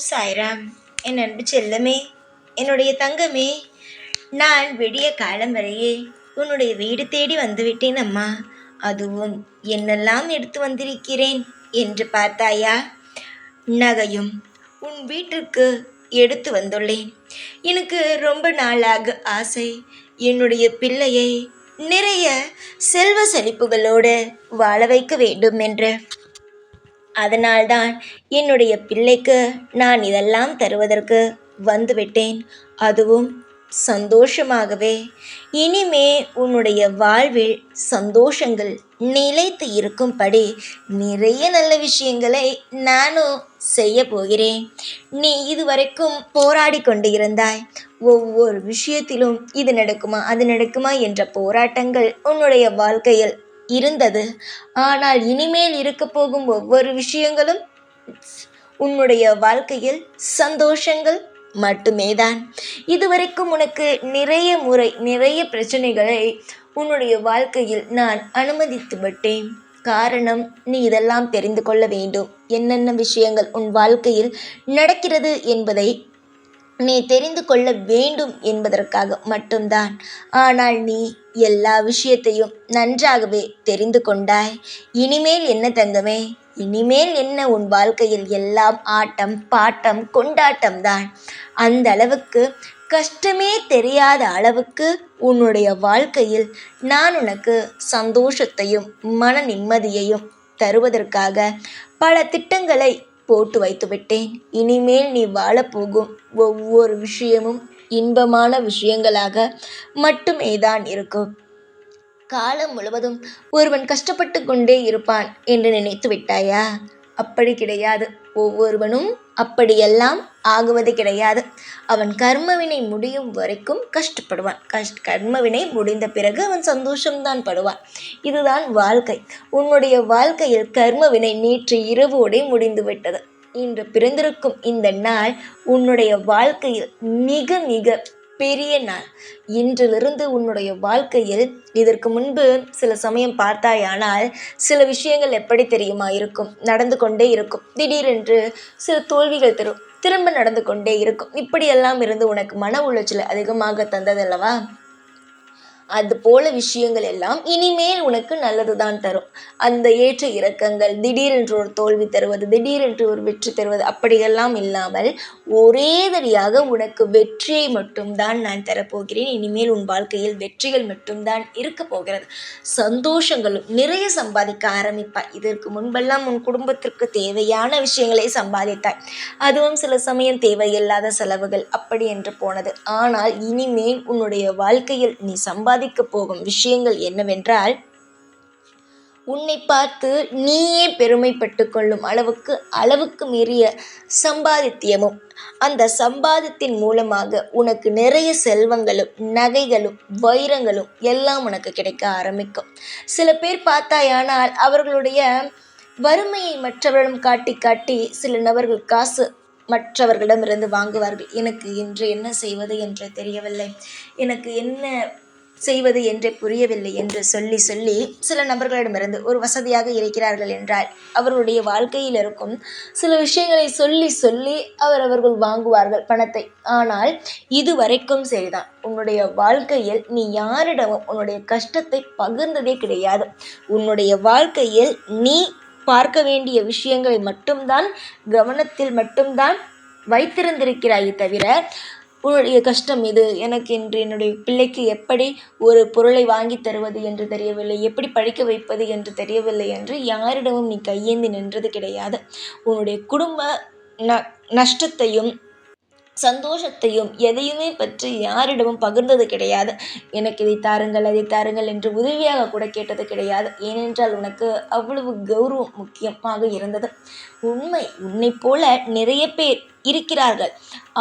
சாய்ராம். என் அன்பு செல்லமே, என்னுடைய தங்கமே, நான் விடிய காலம் வரையே உன்னுடைய வீடு தேடி வந்துவிட்டேன் அம்மா. அதுவும் என்னெல்லாம் எடுத்து வந்திருக்கிறேன் என்று பார்த்தாயா? நகையும் உன் வீட்டிற்கு எடுத்து வந்துள்ளேன். எனக்கு ரொம்ப நாளாக ஆசை, என்னுடைய பிள்ளையை நிறைய செல்வ செழிப்புகளோடு வாழ வைக்க வேண்டும் என்று. அதனால்தான் என்னுடைய பிள்ளைக்கு நான் இதெல்லாம் தருவதற்கு வந்துவிட்டேன். அதுவும் சந்தோஷமாகவே. இனிமே உன்னுடைய வாழ்வில் சந்தோஷங்கள் நிலைத்து இருக்கும்படி நிறைய நல்ல விஷயங்களை நானும் செய்ய போகிறேன். நீ இதுவரைக்கும் போராடி கொண்டு இருந்தாய். ஒவ்வொரு விஷயத்திலும் இது நடக்குமா அது நடக்குமா என்ற போராட்டங்கள் உன்னுடைய வாழ்க்கையில் இருந்தது. ஆனால் இனிமேல் இருக்க போகும் ஒவ்வொரு விஷயங்களும் உன்னுடைய வாழ்க்கையில் சந்தோஷங்கள் மட்டுமே தான். இதுவரைக்கும் உனக்கு நிறைய முறை நிறைய பிரச்சனைகளை உன்னுடைய வாழ்க்கையில் நான் அனுமதித்து விட்டேன். காரணம், நீ இதெல்லாம் தெரிந்து கொள்ள வேண்டும். என்னென்ன விஷயங்கள் உன் வாழ்க்கையில் நடக்கிறது என்பதை நீ தெரிந்து கொள்ள வேண்டும் என்பதற்காக மட்டும்தான். ஆனால் நீ எல்லா விஷயத்தையும் நன்றாகவே தெரிந்து கொண்டாய். இனிமேல் என்ன தங்கமே, இனிமேல் என்ன உன் வாழ்க்கையில் எல்லாம் ஆட்டம் பாட்டம் கொண்டாட்டம் தான். அந்த அளவுக்கு கஷ்டமே தெரியாத அளவுக்கு உன்னுடைய வாழ்க்கையில் நான் உனக்கு சந்தோஷத்தையும் மன நிம்மதியையும் தருவதற்காக பல திட்டங்களை போட்டு வைத்து விட்டேன். இனிமேல் நீ வாழப்போகும் ஒவ்வொரு விஷயமும் இன்பமான விஷயங்களாக மட்டுமே தான் இருக்கும். காலம் முழுவதும் ஒருவன் கஷ்டப்பட்டு கொண்டே இருப்பான் என்று நினைத்து விட்டாயா? அப்படி கிடையாது. ஒவ்வொருவனும் அப்படியெல்லாம் ஆகுவது கிடையாது. அவன் கர்மவினை முடியும் வரைக்கும் கஷ்டப்படுவான். கர்மவினை முடிந்த பிறகு அவன் சந்தோஷம்தான் படுவான். இதுதான் வாழ்க்கை. உன்னுடைய வாழ்க்கையில் கர்மவினை நேற்று இரவோடே முடிந்து விட்டது. இன்று பிறந்திருக்கும் இந்த நாள் உன்னுடைய வாழ்க்கையில் மிக மிக பெரிய நாள். இன்றிலிருந்து உன்னுடைய வாழ்க்கையில் இதற்கு முன்பு சில சமயம் பார்த்தாயானால் சில விஷயங்கள் எப்படி தெரியுமா இருக்கும்? நடந்து கொண்டே இருக்கும். திடீரென்று சில தோல்விகள் தரும், திரும்ப நடந்து கொண்டே இருக்கும். இப்படியெல்லாம் இருந்து உனக்கு மன உளைச்சலை அதிகமாக தந்ததல்லவா? அது போல விஷயங்கள் எல்லாம் இனிமேல் உனக்கு நல்லதுதான் தரும். அந்த ஏற்ற இறக்கங்கள், திடீரென்று ஒரு தோல்வி தருவது, திடீரென்று ஒரு வெற்றி தருவது, அப்படியெல்லாம் இல்லாமல் ஒரேதடியாக உனக்கு வெற்றியை மட்டும்தான் நான் தரப்போகிறேன். இனிமேல் உன் வாழ்க்கையில் வெற்றிகள் மட்டும்தான் இருக்க போகிறது. சந்தோஷங்களும் நிறைய சம்பாதிக்க ஆரம்பிப்பாய். இதற்கு முன்பெல்லாம் உன் குடும்பத்திற்கு தேவையான விஷயங்களை சம்பாதித்தாய். அதுவும் சில சமயம் தேவையில்லாத செலவுகள் அப்படி என்று போனது. ஆனால் இனிமேல் உன்னுடைய வாழ்க்கையில் நீ சம்பாதிக்க போகும் விஷயங்கள் என்னவென்றால், உன்னை பார்த்து நீயே பெருமைப்பட்டு கொள்ளும் அளவுக்கு மீறிய சம்பாதித்தியமும், அந்த சம்பாதத்தின் மூலமாக உனக்கு நிறைய செல்வங்களும் நகைகளும் வைரங்களும் எல்லாம் உனக்கு கிடைக்க ஆரம்பிக்கும். சில பேர் பார்த்தாயானால் அவர்களுடைய வறுமையை மற்றவரிடம் காட்டி காட்டி சில நபர்கள் காசு மற்றவர்களிடமிருந்து வாங்குவார்கள். எனக்கு இன்று என்ன செய்வது என்று தெரியவில்லை, எனக்கு என்ன செய்வது என்றே புரியவில்லை என்று சொல்லி சொல்லி சில நபர்களிடமிருந்து ஒரு வசதியாக இருக்கிறார்கள் என்றால் அவர்களுடைய வாழ்க்கையில் இருக்கும் சில விஷயங்களை சொல்லி சொல்லி அவர்கள் வாங்குவார்கள் பணத்தை. ஆனால் இதுவரைக்கும் சரிதான், உன்னுடைய வாழ்க்கையில் நீ யாரிடமும் உன்னுடைய கஷ்டத்தை பகிர்ந்ததே கிடையாது. உன்னுடைய வாழ்க்கையில் நீ பார்க்க வேண்டிய விஷயங்களை மட்டும்தான் கவனத்தில் மட்டும்தான் வைத்திருந்திருக்கிறாயே தவிர, உன்னுடைய கஷ்டம் இது, எனக்கு இன்று என்னுடைய பிள்ளைக்கு எப்படி ஒரு பொருளை வாங்கி தருவது என்று தெரியவில்லை, எப்படி படிக்க வைப்பது என்று தெரியவில்லை என்று யாரிடமும் நீ கையேந்தி நின்றது கிடையாது. உன்னுடைய குடும்ப நஷ்டத்தையும் சந்தோஷத்தையும் எதையுமே பற்றி யாரிடமும் பகிர்ந்தது கிடையாது. எனக்கு இதை தாருங்கள் அதை தாருங்கள் என்று உதவியாக கூட கேட்டது கிடையாது. ஏனென்றால் உனக்கு அவ்வளவு கௌரவம் முக்கியமாக இருந்தது. உண்மை, உன்னை போல நிறைய பேர் இருக்கிறார்கள்.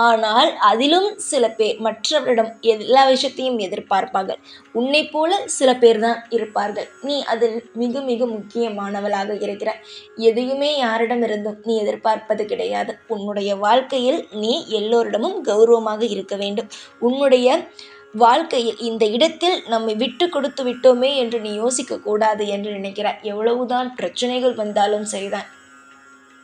ஆனால் அதிலும் சில பேர் மற்றவரிடம் எல்லா விஷயத்தையும் எதிர்பார்ப்பார்கள். உன்னை போல சில பேர் தான் இருப்பார்கள். நீ அதில் மிக மிக முக்கியமானவளாக இருக்கிறாய். எதையுமே யாரிடமிருந்தும் நீ எதிர்பார்ப்பது கிடையாது. உன்னுடைய வாழ்க்கையில் நீ எல்லோரிடமும் கௌரவமாக இருக்க வேண்டும். உன்னுடைய வாழ்க்கையில் இந்த இடத்தில் நம்மை விட்டு கொடுத்து விட்டோமே என்று நீ யோசிக்க கூடாது என்று நினைக்கிறாய். எவ்வளவுதான் பிரச்சனைகள் வந்தாலும் சரிதான்,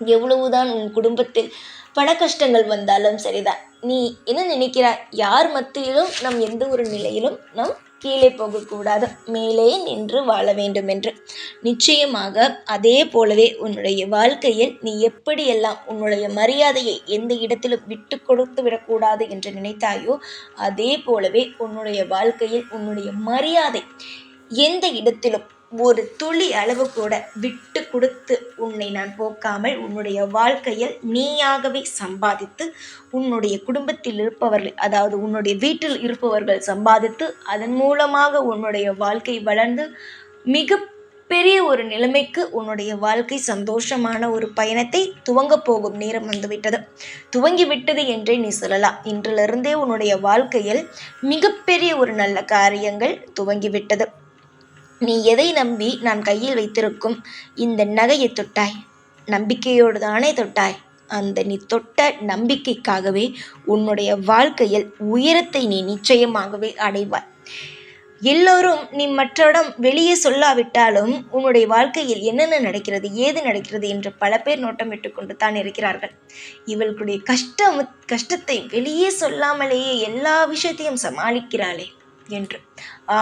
எவ்வளவுதான் உன் குடும்பத்தில் பண கஷ்டங்கள் வந்தாலும் சரிதான். நீ என்ன நினைக்கிறாய்? யார் மத்தியிலும் நம் எந்த ஒரு நிலையிலும் நாம் கீழே போகக்கூடாது, மேலே நின்று வாழ வேண்டும் என்று. நிச்சயமாக அதே போலவே உன்னுடைய வாழ்க்கையில் நீ எப்படியெல்லாம் உன்னுடைய மரியாதையை எந்த இடத்திலும் விட்டு கொடுத்து விடக்கூடாது என்று நினைத்தாயோ, அதே போலவே உன்னுடைய வாழ்க்கையில் உன்னுடைய மரியாதை எந்த இடத்திலும் ஒரு துளி அளவு கூட விட்டு கொடுத்து உன்னை நான் போக்காமல் உன்னுடைய வாழ்க்கையில் நீயாகவே சம்பாதித்து உன்னுடைய குடும்பத்தில் இருப்பவர்கள், அதாவது உன்னுடைய வீட்டில் இருப்பவர்கள் சம்பாதித்து அதன் மூலமாக உன்னுடைய வாழ்க்கை வளர்ந்து மிக பெரிய ஒரு நிலைமைக்கு உன்னுடைய வாழ்க்கை சந்தோஷமான ஒரு பயணத்தை துவங்க போகும் நேரம் வந்துவிட்டது. துவங்கிவிட்டது என்றே நீ சொல்லலாம். இன்றிலிருந்தே உன்னுடைய வாழ்க்கையில் மிகப்பெரிய ஒரு நல்ல காரியங்கள் துவங்கிவிட்டது. நீ எதை நம்பி நான் கையில் வைத்திருக்கும் இந்த நகையை தொட்டாய்? நம்பிக்கையோடு தானே தொட்டாய். அந்த நீ தொட்ட நம்பிக்கைக்காகவே உன்னுடைய வாழ்க்கையில் உயரத்தை நீ நிச்சயமாகவே அடைவாய். எல்லோரும் நீ மற்றவரிடம் வெளியே சொல்லாவிட்டாலும் உன்னுடைய வாழ்க்கையில் என்னென்ன நடக்கிறது, ஏது நடக்கிறது என்று பல பேர் நோட்டமிட்டு கொண்டு தான் இருக்கிறார்கள். இவர்களுடைய கஷ்டத்தை வெளியே சொல்லாமலேயே எல்லா விஷயத்தையும் சமாளிக்கிறாளே என்று.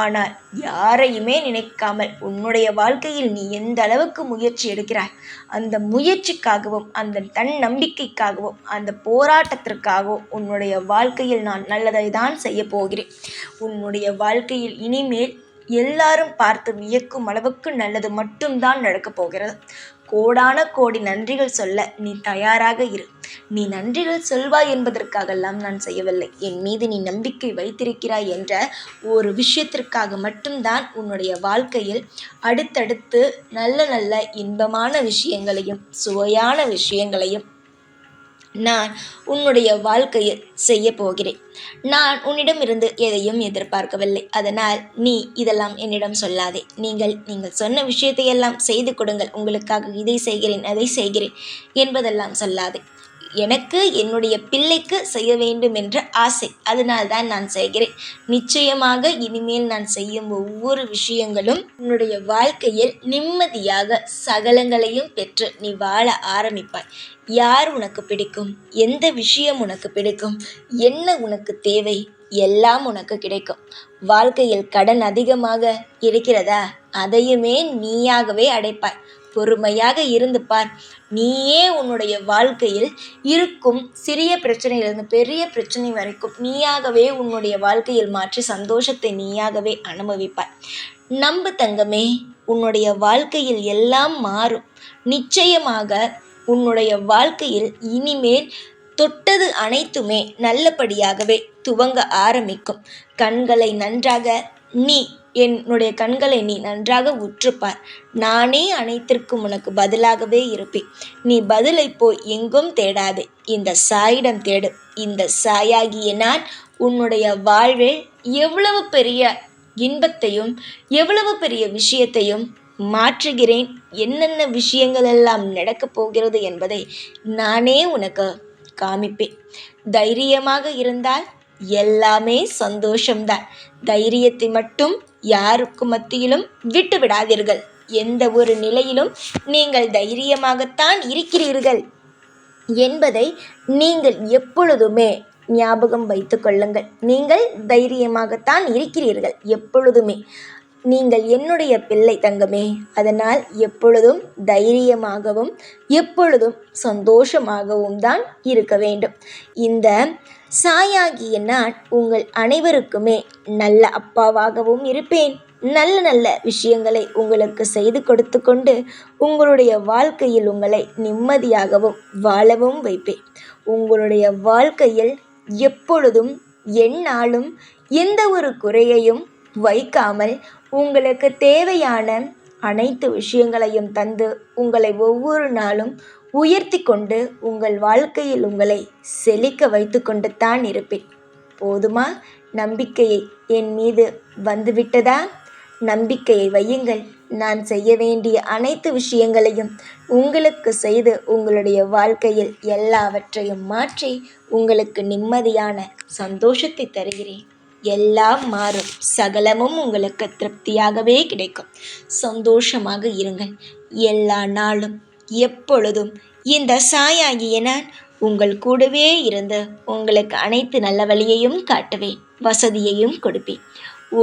ஆனால் யாரையுமே நினைக்காமல் உன்னுடைய வாழ்க்கையில் நீ எந்த அளவுக்கு முயற்சி எடுக்கிறாய், அந்த முயற்சிக்காகவும் அந்த தன் நம்பிக்கைக்காகவும் அந்த போராட்டத்திற்காகவும் உன்னுடைய வாழ்க்கையில் நான் நல்லதை தான் செய்ய போகிறேன். உன்னுடைய வாழ்க்கையில் இனிமேல் எல்லாரும் பார்த்து வியக்கும் அளவுக்கு நல்லது மட்டும்தான் நடக்கப் போகிறது. கோடான கோடி நன்றிகள் சொல்ல நீ தயாராக இரு. நீ நன்றிகள் சொல்வாய் என்பதற்காகலாம் நான் செய்யவில்லை. என் மீது நீ நம்பிக்கை வைத்திருக்கிறாய் என்ற ஒரு விஷயத்திற்காக மட்டும்தான் உன்னுடைய வாழ்க்கையில் அடுத்தடுத்து நல்ல நல்ல இன்பமான விஷயங்களையும் சுவையான விஷயங்களையும் நான் உன்னுடைய வாழ்க்கையில் செய்ய போகிறேன். நான் உன்னிடமிருந்து எதையும் எதிர்பார்க்கவில்லை. அதனால் நீ இதெல்லாம் என்னிடம் சொல்லாதே. நீங்கள் சொன்ன விஷயத்தையெல்லாம் செய்து கொடுங்கள், உங்களுக்காக இதை செய்கிறேன் அதை செய்கிறேன் என்பதெல்லாம் சொல்லாதே. எனக்கு என்னுடைய பிள்ளைக்கு செய்ய வேண்டும் என்ற ஆசை, அதனால்தான் நான் செய்கிறேன். நிச்சயமாக இனிமேல் நான் செய்யும் ஒவ்வொரு விஷயங்களும் உன்னுடைய வாழ்க்கையில் நிம்மதியாக சகலங்களையும் பெற்று நீ வாழ ஆரம்பிப்பாய். யார் உனக்கு பிடிக்கும், எந்த விஷயம் உனக்கு பிடிக்கும், என்ன உனக்கு தேவை, எல்லாம் உனக்கு கிடைக்கும். வாழ்க்கையில் கடன் அதிகமாக இருக்கிறதா, அதையுமே நீயாகவே அடைப்பாய். பொறுமையாக இருந்து பார். நீயே உன்னுடைய வாழ்க்கையில் இருக்கும் சிறிய பிரச்சனையிலிருந்து பெரிய பிரச்சனை வரைக்கும் நீயாகவே உன்னுடைய வாழ்க்கையில் மாற்றி சந்தோஷத்தை நீயாகவே அனுபவிப்பாய். நம்பு தங்கமே, உன்னுடைய வாழ்க்கையில் எல்லாம் மாறும். நிச்சயமாக உன்னுடைய வாழ்க்கையில் இனிமேல் தொட்டது அனைத்துமே நல்லபடியாகவே துவங்க ஆரம்பிக்கும். என்னுடைய கண்களை நீ நன்றாக உற்றுப்பார். நானே அனைத்திற்கும் உனக்கு பதிலாகவே இருப்பேன். நீ பதிலை போய் எங்கும் தேடாதே, இந்த சாயிடம் தேடு. இந்த சாயாகிய நான் உன்னுடைய வாழ்வில் எவ்வளவு பெரிய இன்பத்தையும் எவ்வளவு பெரிய விஷயத்தையும் மாற்றுகிறேன், என்னென்ன விஷயங்கள் எல்லாம் நடக்கப் போகிறது என்பதை நானே உனக்கு காமிப்பேன். தைரியமாக இருந்தால் எல்லாமே சந்தோஷம்தான். தைரியத்தை மட்டும் யாருக்கு மத்தியிலும் விட்டு விடாதீர்கள். எந்த ஒரு நிலையிலும் நீங்கள் தைரியமாகத்தான் இருக்கிறீர்கள் என்பதை நீங்கள் எப்பொழுதுமே ஞாபகம் வைத்துக் கொள்ளுங்கள். நீங்கள் தைரியமாகத்தான் இருக்கிறீர்கள் எப்பொழுதுமே. நீங்கள் என்னுடைய பிள்ளை தங்கமே. அதனால் எப்பொழுதும் தைரியமாகவும் எப்பொழுதும் சந்தோஷமாகவும் தான் இருக்க வேண்டும். இந்த சாயாகிய நான் உங்கள் அனைவருக்குமே நல்ல அப்பாவாகவும் இருப்பேன். நல்ல நல்ல விஷயங்களை உங்களுக்கு செய்து கொடுத்து கொண்டு உங்களுடைய வாழ்க்கையில் உங்களை நிம்மதியாகவும் வாழவும் வைப்பேன். உங்களுடைய வாழ்க்கையில் எப்பொழுதும் எந்நாளும் எந்த ஒரு குறையையும் வைக்காமல் உங்களுக்கு தேவையான அனைத்து விஷயங்களையும் தந்து உங்களை ஒவ்வொரு நாளும் உயர்த்தி கொண்டு உங்கள் வாழ்க்கையில் உங்களை செழிக்க வைத்து கொண்டு தான் இருப்பேன். போதுமா? நம்பிக்கையை என் மீது வந்துவிட்டதா? நம்பிக்கையை வையுங்கள். நான் செய்ய வேண்டிய அனைத்து விஷயங்களையும் உங்களுக்கு செய்து உங்களுடைய வாழ்க்கையில் எல்லாவற்றையும் மாற்றி உங்களுக்கு நிம்மதியான சந்தோஷத்தை தருகிறேன். எல்லாம் மாறும். சகலமும் உங்களுக்கு திருப்தியாகவே கிடைக்கும். சந்தோஷமாக இருங்கள். எல்லா நாளும் எப்பொழுதும் இந்த சாயாகிய நான் உங்கள் கூடவே இருந்து உங்களுக்கு அனைத்து நல்ல வழியையும் காட்டுவேன், வசதியையும் கொடுப்பேன்.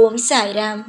ஓம் சாய்ராம்.